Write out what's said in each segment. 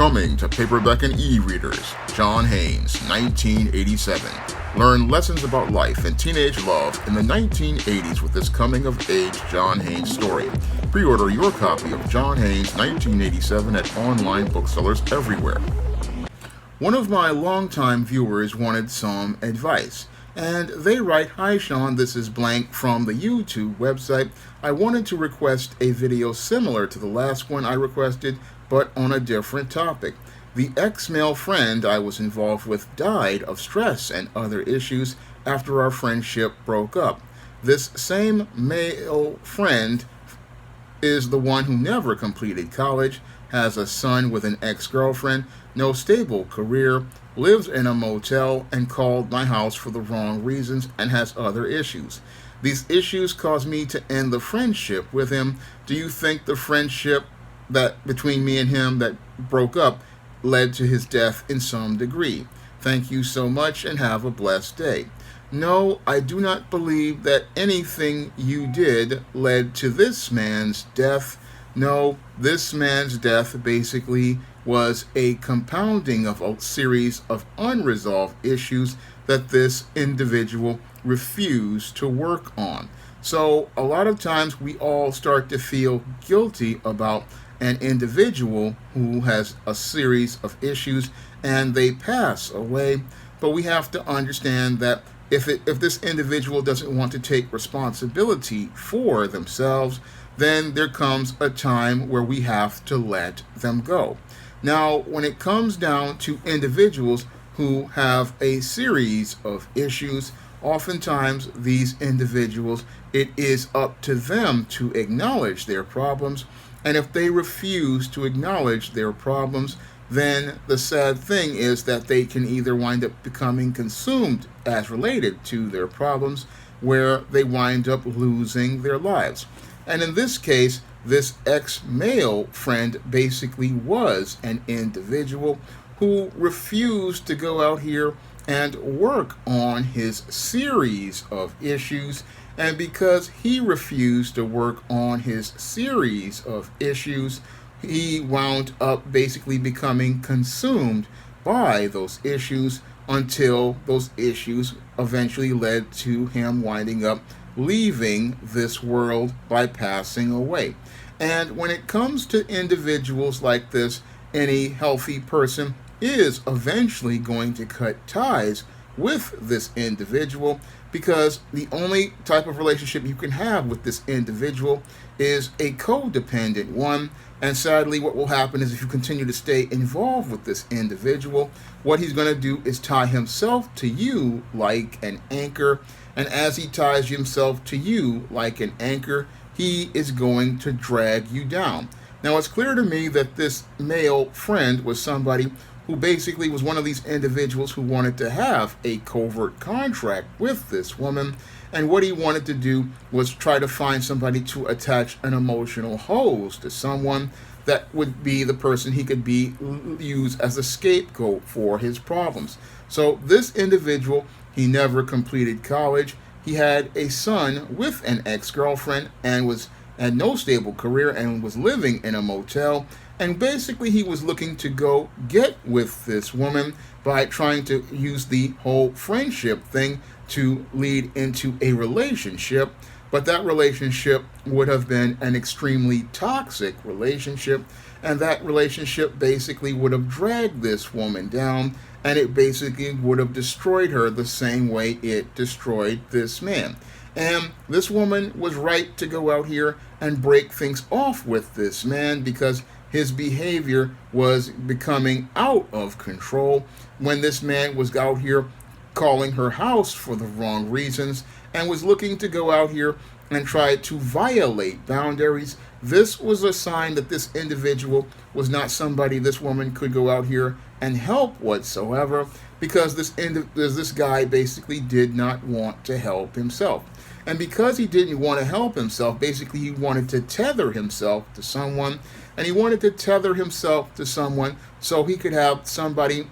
Coming to paperback and e-readers, John Haynes, 1987. Learn lessons about life and teenage love in the 1980s with this coming-of-age John Haynes story. Pre-order your copy of John Haynes, 1987 at online booksellers everywhere. One of my longtime viewers wanted some advice, and they write, "Hi Sean, this is blank from the YouTube website. I wanted to request a video similar to the last one I requested, but on a different topic. The ex-male friend I was involved with died of stress and other issues after our friendship broke up. This same male friend is the one who never completed college, has a son with an ex-girlfriend, no stable career, lives in a motel, and called my house for the wrong reasons and has other issues. These issues caused me to end the friendship with him. Do you think the friendship that between me and him that broke up led to his death in some degree? Thank you so much and have a blessed day." No, I do not believe that anything you did led to this man's death. No, this man's death basically was a compounding of a series of unresolved issues that this individual refused to work on. So a lot of times we all start to feel guilty about an individual who has a series of issues and they pass away, but we have to understand that if this individual doesn't want to take responsibility for themselves, then there comes a time where we have to let them go. Now, when it comes down to individuals who have a series of issues, oftentimes these individuals, it is up to them to acknowledge their problems. And if they refuse to acknowledge their problems, then the sad thing is that they can either wind up becoming consumed as related to their problems, where they wind up losing their lives. And in this case, this ex-male friend basically was an individual who refused to go out here and work on his series of issues. And because he refused to work on his series of issues, he wound up basically becoming consumed by those issues until those issues eventually led to him winding up leaving this world by passing away. And when it comes to individuals like this, any healthy person is eventually going to cut ties with this individual, because the only type of relationship you can have with this individual is a codependent one. And sadly, what will happen is if you continue to stay involved with this individual, what he's going to do is tie himself to you like an anchor. And as he ties himself to you like an anchor, he is going to drag you down. Now, it's clear to me that this male friend was somebody who basically was one of these individuals who wanted to have a covert contract with this woman. And what he wanted to do was try to find somebody to attach an emotional hose to, someone that would be the person he could use as a scapegoat for his problems. So this individual, he never completed college. He had a son with an ex-girlfriend and had no stable career and was living in a motel. And basically he was looking to go get with this woman by trying to use the whole friendship thing to lead into a relationship. But that relationship would have been an extremely toxic relationship. And that relationship basically would have dragged this woman down, and it basically would have destroyed her the same way it destroyed this man. And this woman was right to go out here and break things off with this man, because his behavior was becoming out of control when this man was out here calling her house for the wrong reasons and was looking to go out here and try to violate boundaries. This was a sign that this individual was not somebody this woman could go out here and help whatsoever, because this guy basically did not want to help himself. And because he didn't want to help himself, basically he wanted to tether himself to someone, and he wanted to tether himself to someone so he could have somebody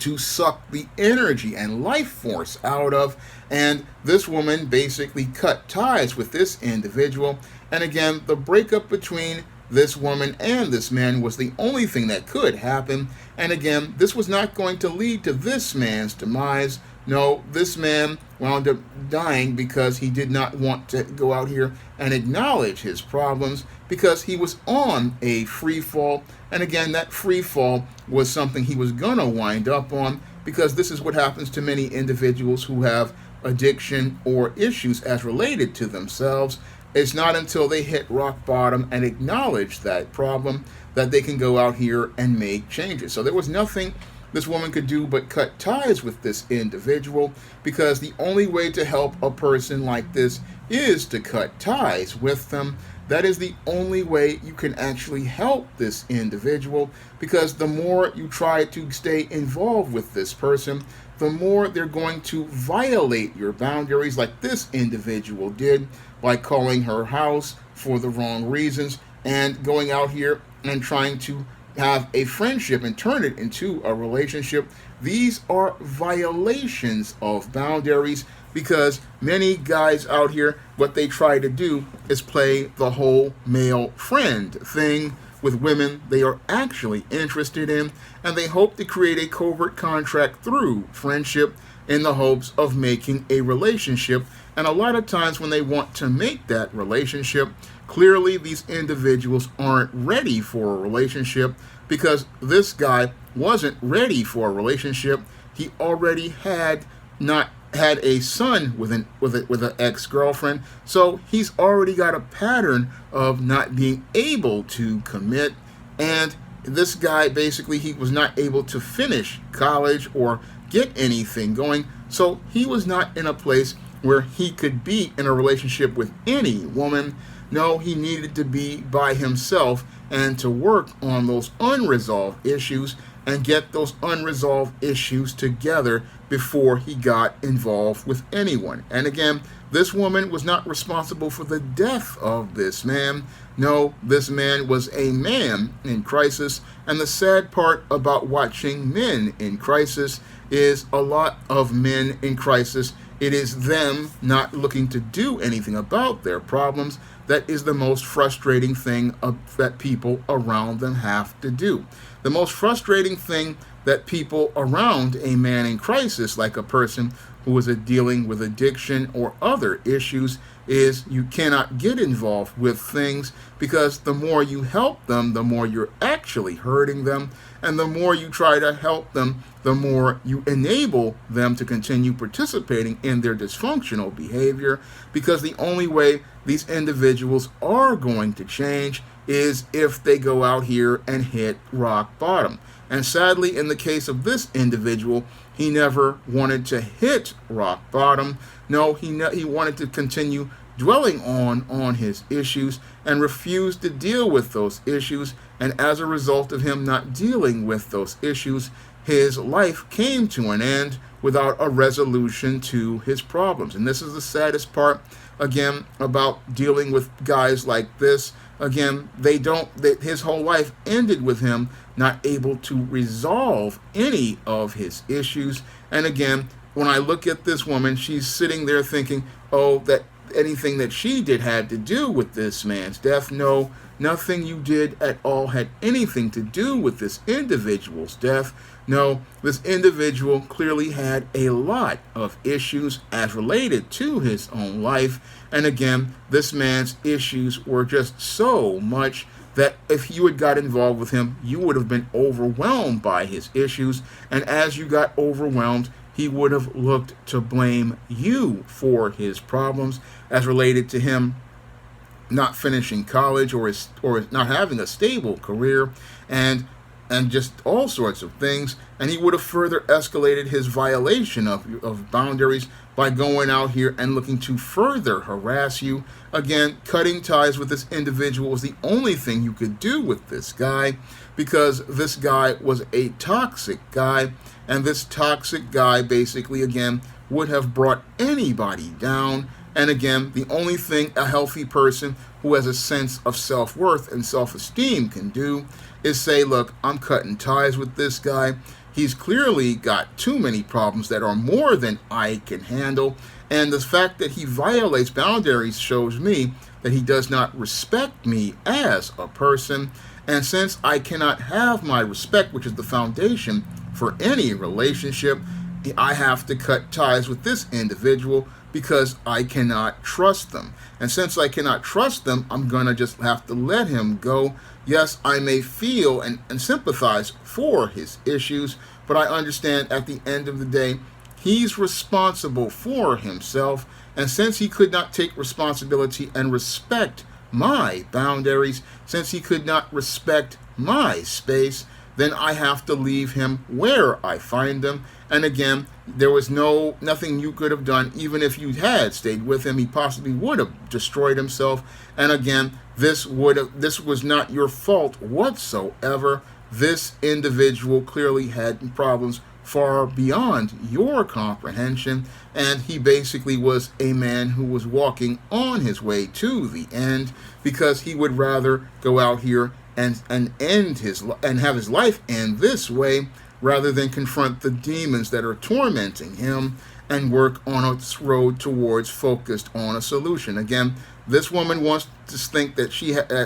to suck the energy and life force out of. And this woman basically cut ties with this individual. And again, the breakup between this woman and this man was the only thing that could happen. And again, this was not going to lead to this man's demise. No, this man wound up dying because he did not want to go out here and acknowledge his problems, because he was on a free fall. And again, that free fall was something he was going to wind up on, because this is what happens to many individuals who have addiction or issues as related to themselves. It's not until they hit rock bottom and acknowledge that problem that they can go out here and make changes. So there was nothing this woman could do but cut ties with this individual, because the only way to help a person like this is to cut ties with them. That is the only way you can actually help this individual, because the more you try to stay involved with this person, the more they're going to violate your boundaries, like this individual did by calling her house for the wrong reasons and going out here and trying to have a friendship and turn it into a relationship. These are violations of boundaries, because many guys out here, what they try to do is play the whole male friend thing with women they are actually interested in, and they hope to create a covert contract through friendship in the hopes of making a relationship. And a lot of times when they want to make that relationship, clearly these individuals aren't ready for a relationship, because this guy wasn't ready for a relationship. He already had a son with an ex-girlfriend, so he's already got a pattern of not being able to commit. And this guy, basically, he was not able to finish college or get anything going, so he was not in a place where he could be in a relationship with any woman. No, he needed to be by himself and to work on those unresolved issues and get those unresolved issues together before he got involved with anyone. And again, this woman was not responsible for the death of this man. No, this man was a man in crisis. And the sad part about watching men in crisis is a lot of men in crisis, it is them not looking to do anything about their problems. That is the most frustrating thing that people around them have to do. The most frustrating thing that people around a man in crisis, like a person who is dealing with addiction or other issues, is you cannot get involved with things, because the more you help them, the more you're actually hurting them. And the more you try to help them, the more you enable them to continue participating in their dysfunctional behavior, because the only way these individuals are going to change is if they go out here and hit rock bottom. And sadly, in the case of this individual, he never wanted to hit rock bottom. No, he wanted to continue dwelling on his issues and refused to deal with those issues. And as a result of him not dealing with those issues, his life came to an end without a resolution to his problems. And this is the saddest part, again, about dealing with guys like this. Again, his whole life ended with him not able to resolve any of his issues. And again, when I look at this woman, she's sitting there thinking, oh, that anything that she did had to do with this man's death. No, nothing you did at all had anything to do with this individual's death. No, this individual clearly had a lot of issues as related to his own life. And again, this man's issues were just so much that if you had got involved with him, you would have been overwhelmed by his issues. And as you got overwhelmed, he would have looked to blame you for his problems as related to him not finishing college or not having a stable career and just all sorts of things. And he would have further escalated his violation of boundaries by going out here and looking to further harass you. Again, cutting ties with this individual was the only thing you could do with this guy, because this guy was a toxic guy, and this toxic guy basically, again, would have brought anybody down. And again, the only thing a healthy person who has a sense of self-worth and self-esteem can do is say, look, I'm cutting ties with this guy. He's clearly got too many problems that are more than I can handle. And the fact that he violates boundaries shows me that he does not respect me as a person. And since I cannot have my respect, which is the foundation for any relationship, I have to cut ties with this individual because I cannot trust them. And since I cannot trust them, I'm going to just have to let him go. Yes, I may feel and sympathize for his issues, but I understand at the end of the day, he's responsible for himself. And since he could not take responsibility and respect my boundaries, since he could not respect my space, then I have to leave him where I find him. And again, there was nothing you could have done. Even if you had stayed with him, he possibly would have destroyed himself. And again, this was not your fault whatsoever. This individual clearly had problems far beyond your comprehension, and he basically was a man who was walking on his way to the end, because he would rather go out here and have his life end this way rather than confront the demons that are tormenting him and work on its road towards focused on a solution. Again, this woman wants to think that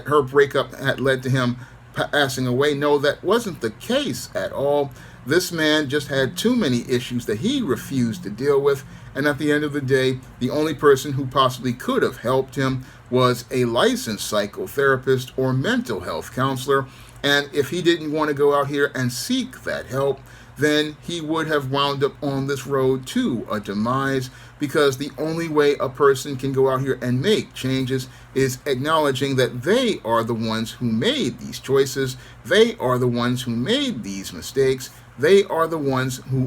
her breakup had led to him passing away. No, that wasn't the case at all. This man just had too many issues that he refused to deal with, and at the end of the day, the only person who possibly could have helped him was a licensed psychotherapist or mental health counselor. And if he didn't want to go out here and seek that help, then he would have wound up on this road to a demise, because the only way a person can go out here and make changes is acknowledging that they are the ones who made these choices, they are the ones who made these mistakes, they are the ones who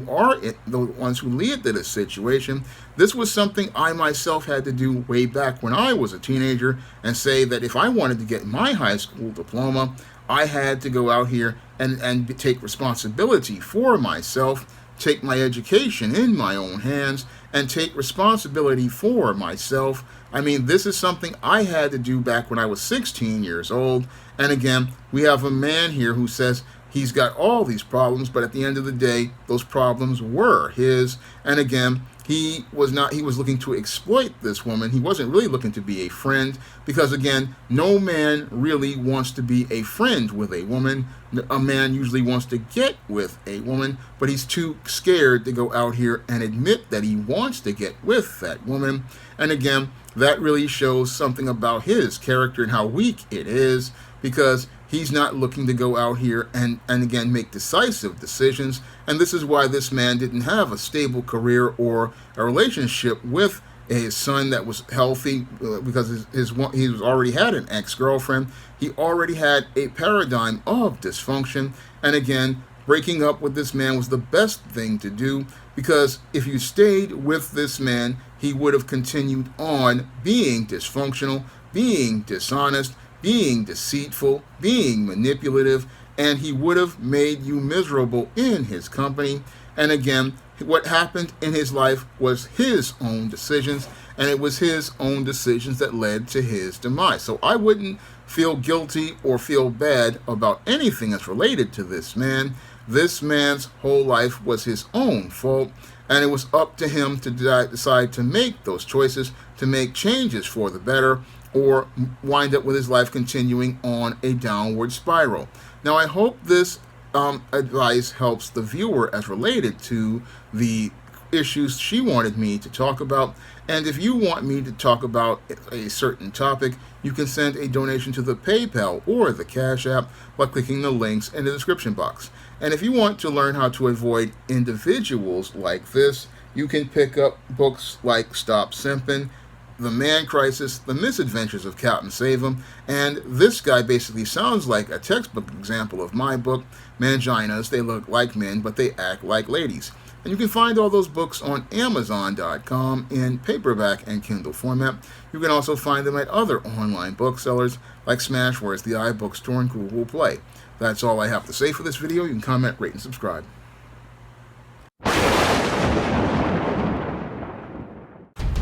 lead to this situation. This was something I myself had to do way back when I was a teenager, and say that if I wanted to get my high school diploma, I had to go out here and take responsibility for myself, take my education in my own hands, and take responsibility for myself. I mean, this is something I had to do back when I was 16 years old. And again, we have a man here who says he's got all these problems, but at the end of the day, those problems were his. And again, he was looking to exploit this woman. He wasn't really looking to be a friend, because again, no man really wants to be a friend with a woman. A man usually wants to get with a woman, but he's too scared to go out here and admit that he wants to get with that woman. And again, that really shows something about his character and how weak it is, because he's not looking to go out here and again make decisive decisions. And this is why this man didn't have a stable career or a relationship with his son that was healthy, because he already had an ex-girlfriend. He already had a paradigm of dysfunction. And again, breaking up with this man was the best thing to do, because if you stayed with this man, he would have continued on being dysfunctional, being dishonest, being deceitful, being manipulative, and he would have made you miserable in his company. And again, what happened in his life was his own decisions, and it was his own decisions that led to his demise. So I wouldn't feel guilty or feel bad about anything that's related to this man. This man's whole life was his own fault, and it was up to him to decide to make those choices, to make changes for the better, or wind up with his life continuing on a downward spiral. Now, I hope this advice helps the viewer as related to the issues she wanted me to talk about. And if you want me to talk about a certain topic, you can send a donation to the PayPal or the Cash App by clicking the links in the description box. And if you want to learn how to avoid individuals like this, you can pick up books like Stop Simpin', The Man Crisis, The Misadventures of Captain Save-'em, and this guy basically sounds like a textbook example of my book, Manginas. They look like men, but they act like ladies. And you can find all those books on Amazon.com in paperback and Kindle format. You can also find them at other online booksellers like Smashwords, the iBookstore, and Google Play. That's all I have to say for this video. You can comment, rate, and subscribe.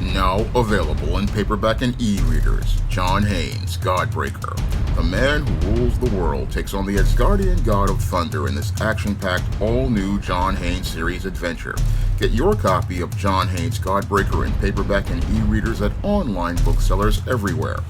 Now available in paperback and e-readers, John Haynes' Godbreaker. The man who rules the world takes on the Asgardian god of thunder in this action-packed, all-new John Haynes series adventure. Get your copy of John Haynes' Godbreaker in paperback and e-readers at online booksellers everywhere.